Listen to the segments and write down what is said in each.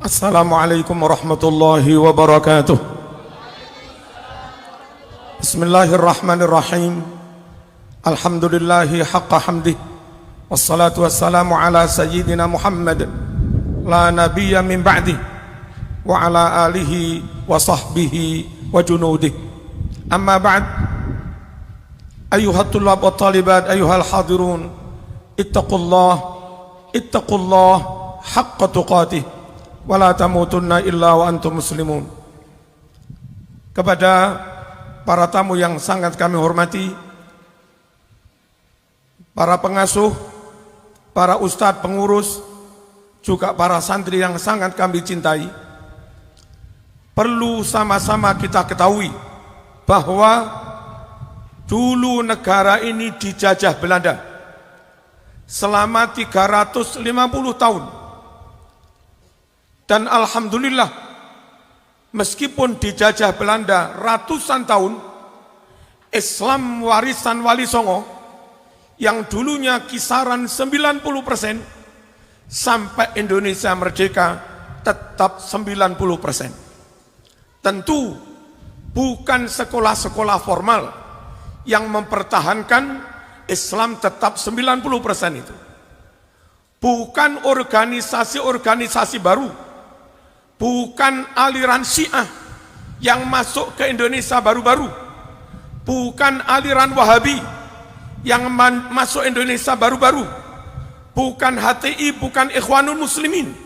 Assalamualaikum warahmatullahi wabarakatuh. Bismillahirrahmanirrahim. Alhamdulillahi haqqa hamdih. Wassalatu wassalamu ala sayyidina Muhammad la nabiyya min ba'dih wa ala alihi wa sahbihi wa junudih. Amma ba'd. Ayuhat tullab wa talibat, ayuhal hadirun, ittaqullah haqqa tuqatih wala tamutunna illa wa antum muslimun. Kepada para tamu yang sangat kami hormati, para pengasuh, para ustadz pengurus, juga para santri yang sangat kami cintai, perlu sama-sama kita ketahui bahwa dulu negara ini dijajah Belanda selama 350 tahun. Dan alhamdulillah, meskipun dijajah Belanda ratusan tahun, Islam warisan Wali Songo yang dulunya kisaran 90% sampai Indonesia merdeka tetap 90%. Tentu bukan sekolah-sekolah formal yang mempertahankan Islam tetap 90% itu. Bukan organisasi-organisasi baru, bukan aliran Syiah yang masuk ke Indonesia baru-baru, bukan aliran Wahabi yang masuk Indonesia baru-baru, bukan HTI, bukan Ikhwanul Muslimin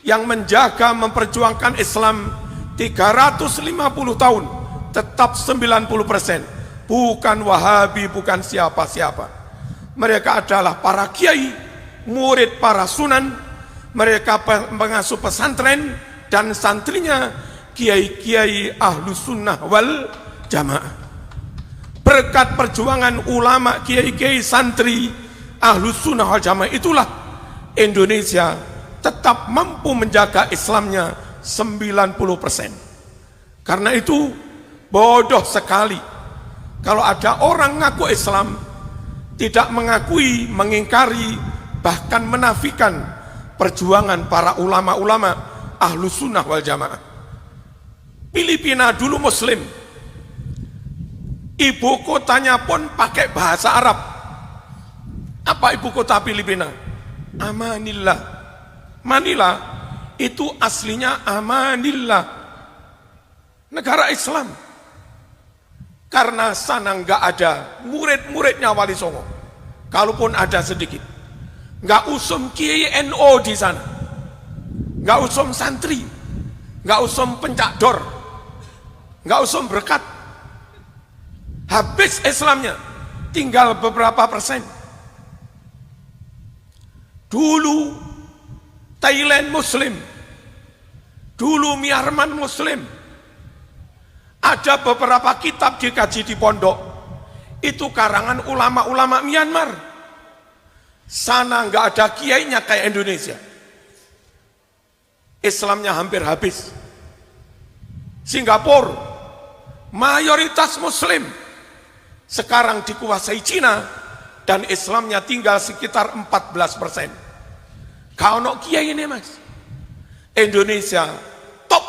yang menjaga memperjuangkan Islam 350 tahun tetap 90%, bukan Wahabi, bukan siapa-siapa. Mereka adalah para kiai, murid para sunan, mereka pengasuh pesantren dan santrinya kiai-kiai ahlu sunnah wal jamaah. Berkat perjuangan ulama, kiai-kiai, santri ahlu sunnah wal jamaah itulah Indonesia tetap mampu menjaga Islamnya 90%. Karena itu bodoh sekali kalau ada orang ngaku Islam tidak mengakui, mengingkari, bahkan menafikan perjuangan para ulama-ulama ahlu sunnah wal jamaah. Filipina dulu muslim, ibu kotanya pun pakai bahasa Arab. Apa ibu kota Filipina? Amanillah. Manila itu aslinya Amanillah, negara Islam. Karena sana nggak ada murid-muridnya Wali Songo, kalaupun ada sedikit. Nggak usum kiai NO di sana, nggak usum santri, nggak usum pencakdor, nggak usum berkat. Habis Islamnya, tinggal beberapa persen. Dulu Thailand Muslim, dulu Myanmar Muslim. Ada beberapa kitab dikaji di pondok, itu karangan ulama-ulama Myanmar. Sana nggak ada kiainya kayak Indonesia. Islamnya hampir habis. Singapura mayoritas muslim, sekarang dikuasai Cina dan Islamnya tinggal sekitar 14%. Kalau kiai ini mas, Indonesia top,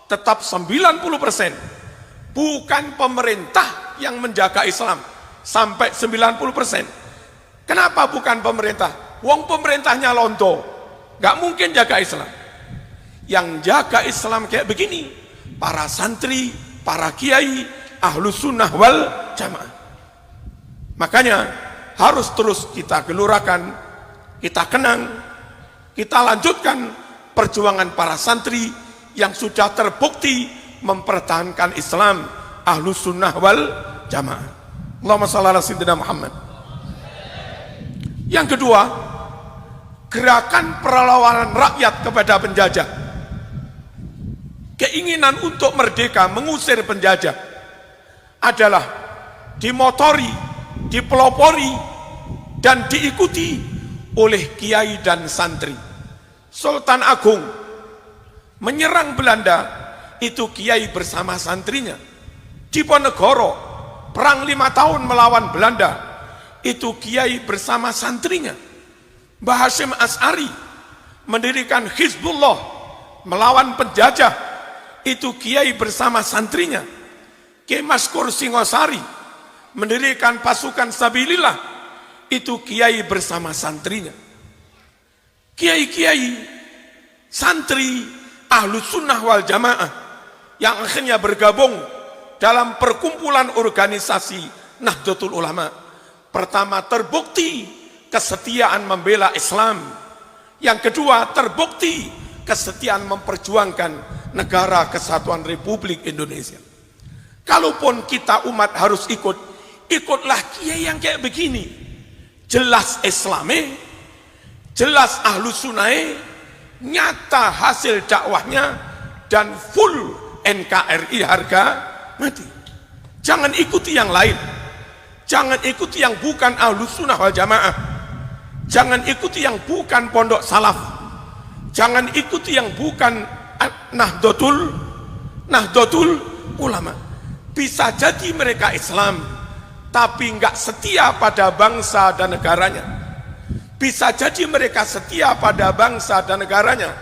tetap 90%. Bukan pemerintah yang menjaga Islam sampai 90%. Kenapa bukan pemerintah? Wong pemerintahnya lonto, gak mungkin jaga Islam. Yang jaga Islam kayak begini, para santri, para kiai, ahlu sunnah wal jamaah. Makanya harus terus kita gelurakan, kita kenang, kita lanjutkan perjuangan para santri yang sudah terbukti mempertahankan Islam, ahlu sunnah wal jamaah. Allahumma shalli ala sayyidina Muhammad. Yang kedua, gerakan perlawanan rakyat kepada penjajah. Keinginan untuk merdeka, mengusir penjajah adalah dimotori, dipelopori, dan diikuti oleh kiai dan santri. Sultan Agung menyerang Belanda, itu kiai bersama santrinya. Diponegoro perang 5 tahun melawan Belanda, itu kiai bersama santrinya. Mbah Hasyim Asy'ari mendirikan Hizbullah melawan penjajah, itu kiai bersama santrinya. Kiai Maskur Singosari mendirikan pasukan Sabilillah, itu kiai bersama santrinya. Kiai-kiai santri Ahlus Sunnah wal Jamaah yang akhirnya bergabung dalam perkumpulan organisasi Nahdlatul Ulama. Pertama, terbukti kesetiaan membela Islam. Yang kedua, terbukti kesetiaan memperjuangkan negara kesatuan Republik Indonesia. Kalaupun kita umat harus ikut, ikutlah kiai yang kayak begini. Jelas Islami, jelas Ahlus Sunnah, nyata hasil dakwahnya, dan full NKRI harga mati. Jangan ikuti yang lain. Jangan ikuti yang bukan Ahlus Sunnah wal Jamaah. Jangan ikuti yang bukan pondok salaf. Jangan ikuti yang bukan Nahdlatul Ulama. Bisa jadi mereka Islam, tapi nggak setia pada bangsa dan negaranya. Bisa jadi mereka setia pada bangsa dan negaranya,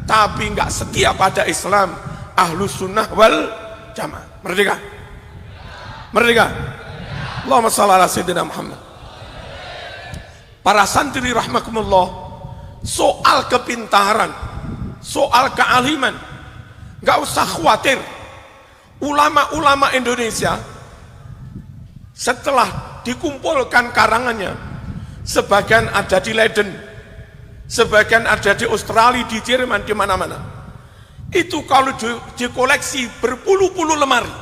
tapi nggak setia pada Islam. Ahlus Sunnah wal Jamaah. Merdeka. Merdeka. Allahumma shalli ala sayyidina Muhammad. Para santri rahmakumullah, soal kepintaran, soal kealiman, nggak usah khawatir. Ulama-ulama Indonesia setelah dikumpulkan karangannya, sebagian ada di Leiden, sebagian ada di Australia, di Jerman, di mana-mana. Itu kalau dikoleksi berpuluh-puluh lemari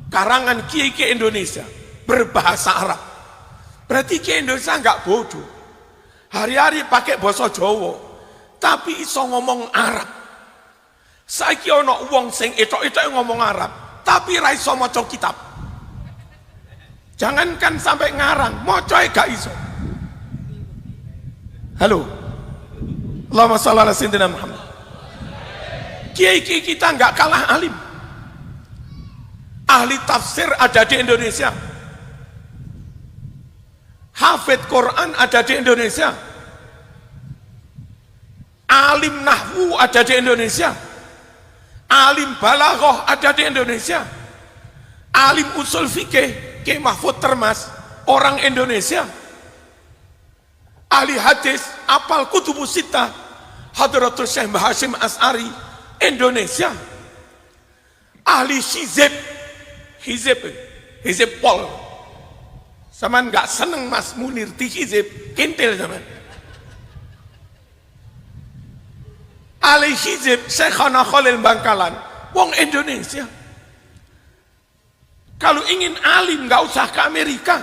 karangan kiai-kiai Indonesia berbahasa Arab. Berarti kiai Indonesia nggak bodoh. Hari-hari pakai bahasa Jawa, tapi iso ngomong Arab. Saiki ana wong sing etok-etok ngomong Arab, tapi ra iso maca kitab. Jangankan sampai ngarang, macae gak iso. Halo. Allahumma shalli ala sayyidina Muhammad. Kiai-kiai kita nggak kalah alim. Ahli tafsir ada di Indonesia. Hafid Quran ada di Indonesia. Alim nahwu ada di Indonesia. Alim balaghah ada di Indonesia. Alim usul fikih Kiai Mahfud Termas orang Indonesia. Ahli hadis apal kutubus sittah Hadratus Syekh Mbah Hasyim As'ari Indonesia. Ahli hizib pol. Saman nggak seneng Mas Munir di hizib kintil zaman. Ahli hizib Syekhana Khalil Bangkalan wong Indonesia. Kalau ingin alim nggak usah ke Amerika.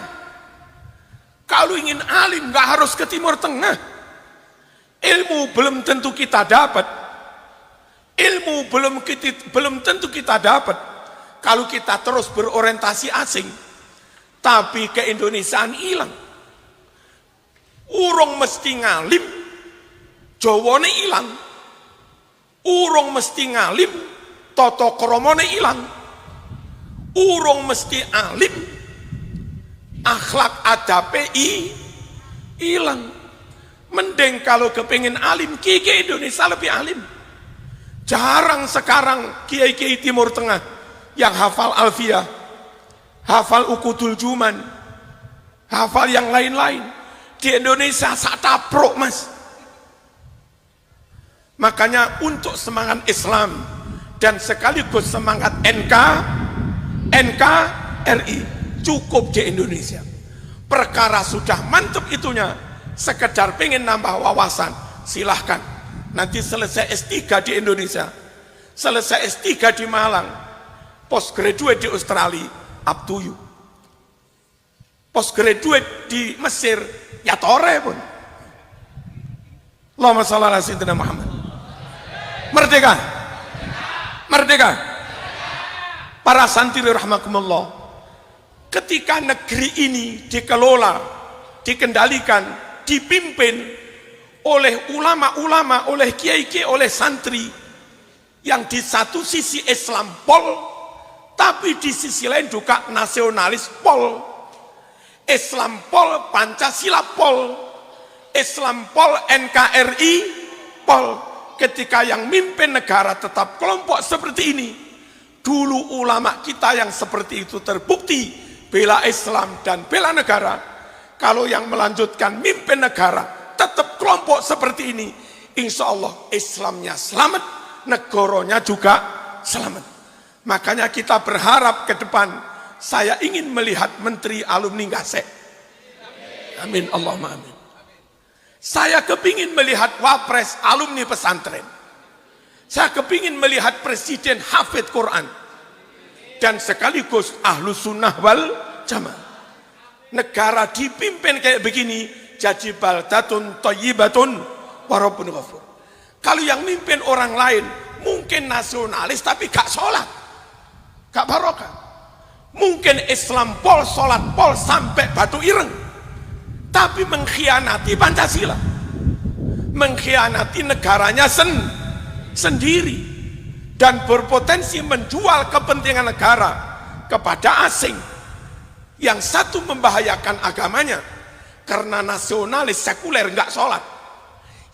Kalau ingin alim nggak harus ke Timur Tengah. Ilmu belum tentu kita dapat. Ilmu belum tentu kita dapat kalau kita terus berorientasi asing. Tapi keindonesiaan hilang. Urung mesti ngalim, Jawane hilang. Urung mesti ngalim, tata kramane hilang. Urung mesti alim, akhlak adabe hilang. Mending kalau kepingin alim, kiai Indonesia lebih alim. Jarang sekarang kiai-kiai Timur Tengah yang hafal Alfiyah, hafal Ukudul Juman, hafal yang lain-lain. Di Indonesia sak tapruk Mas. Makanya untuk semangat Islam dan sekaligus semangat NKRI cukup di Indonesia. Perkara sudah mantep itunya, sekedar pengen nambah wawasan, silahkan. Nanti selesai S3 di Indonesia, selesai S3 di Malang, postgraduate di Australia, up to you. Postgraduate di Mesir, ya tore pun. Allahumma shalli ala sayyidina Muhammad. Merdeka. Merdeka. Para santri rahmakumullah, ketika negeri ini dikelola, dikendalikan, dipimpin oleh ulama-ulama, oleh kiai-kiai, oleh santri yang di satu sisi Islam pol, tapi di sisi lain juga nasionalis pol. Islam pol, Pancasila pol, Islam pol, NKRI pol. ketika yang mimpin negara tetap kelompok seperti ini, dulu ulama kita yang seperti itu terbukti bela Islam dan bela negara. Kalau yang melanjutkan mimpin negara tetap kelompok seperti ini, insya Allah Islamnya selamat, negaranya juga selamat. Makanya kita berharap ke depan, saya ingin melihat menteri alumni Gasek. Amin, Allahumma amin. Saya kepingin melihat wapres alumni pesantren. Saya kepingin melihat presiden hafid Quran. Dan sekaligus ahlus sunnah wal jamaah. Negara dipimpin kayak begini, jadi baldatun thayyibatun wa rabbun ghafur. Kalau yang mimpin orang lain, mungkin nasionalis tapi gak sholat, gak barokah. Mungkin Islam pol, sholat pol sampai batu ireng, tapi mengkhianati Pancasila, mengkhianati negaranya sendiri, dan berpotensi menjual kepentingan negara kepada asing. Yang satu membahayakan agamanya karena nasionalis sekuler nggak sholat.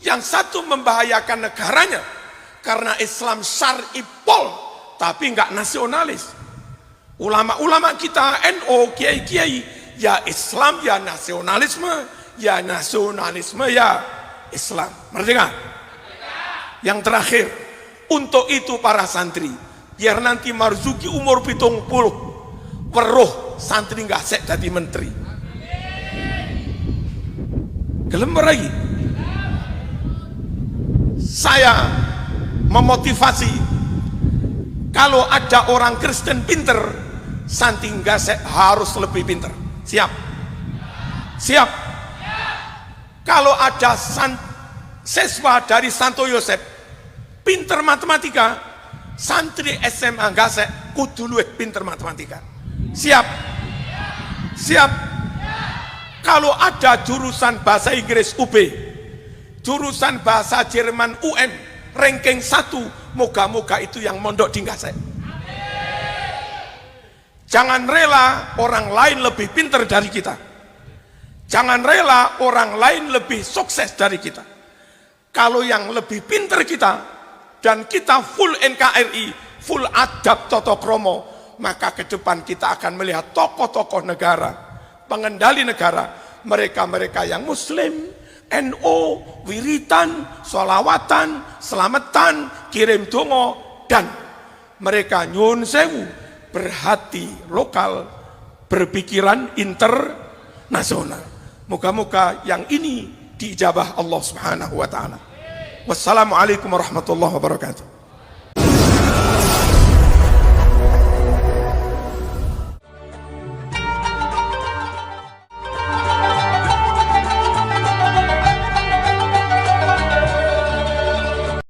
Yang satu membahayakan negaranya karena Islam syar'i pol tapi nggak nasionalis. Ulama-ulama kita NU, kiai-kiai, ya Islam ya nasionalisme, ya nasionalisme ya Islam. Merdeka. Yang terakhir, untuk itu para santri, biar nanti Marzuki umur 70 weruh santri Gasek jadi menteri. Gelem lagi. Saya memotivasi, kalau ada orang Kristen pinter, santri Gasek harus lebih pinter. Siap? Siap? Kalau ada siswa dari Santo Yosef pinter matematika, santri SMA Gasek kudu luwih pinter matematika. Siap? Siap? Kalau ada jurusan bahasa Inggris UB, jurusan bahasa Jerman UM, ranking 1, moga-moga itu yang mondok di Gasek. Jangan rela orang lain lebih pinter dari kita. Jangan rela orang lain lebih sukses dari kita. Kalau yang lebih pinter kita, dan kita full NKRI, full adab toto kromo, maka ke depan kita akan melihat tokoh-tokoh negara, pengendali negara, mereka-mereka yang muslim, NU, wiritan, sholawatan, selamatan, kirim dongo, dan mereka nyun sewu, berhati lokal, berpikiran internasional. Moga-moga yang ini diijabah Allah Subhanahu wa ta'ala. Wassalamualaikum warahmatullahi wabarakatuh.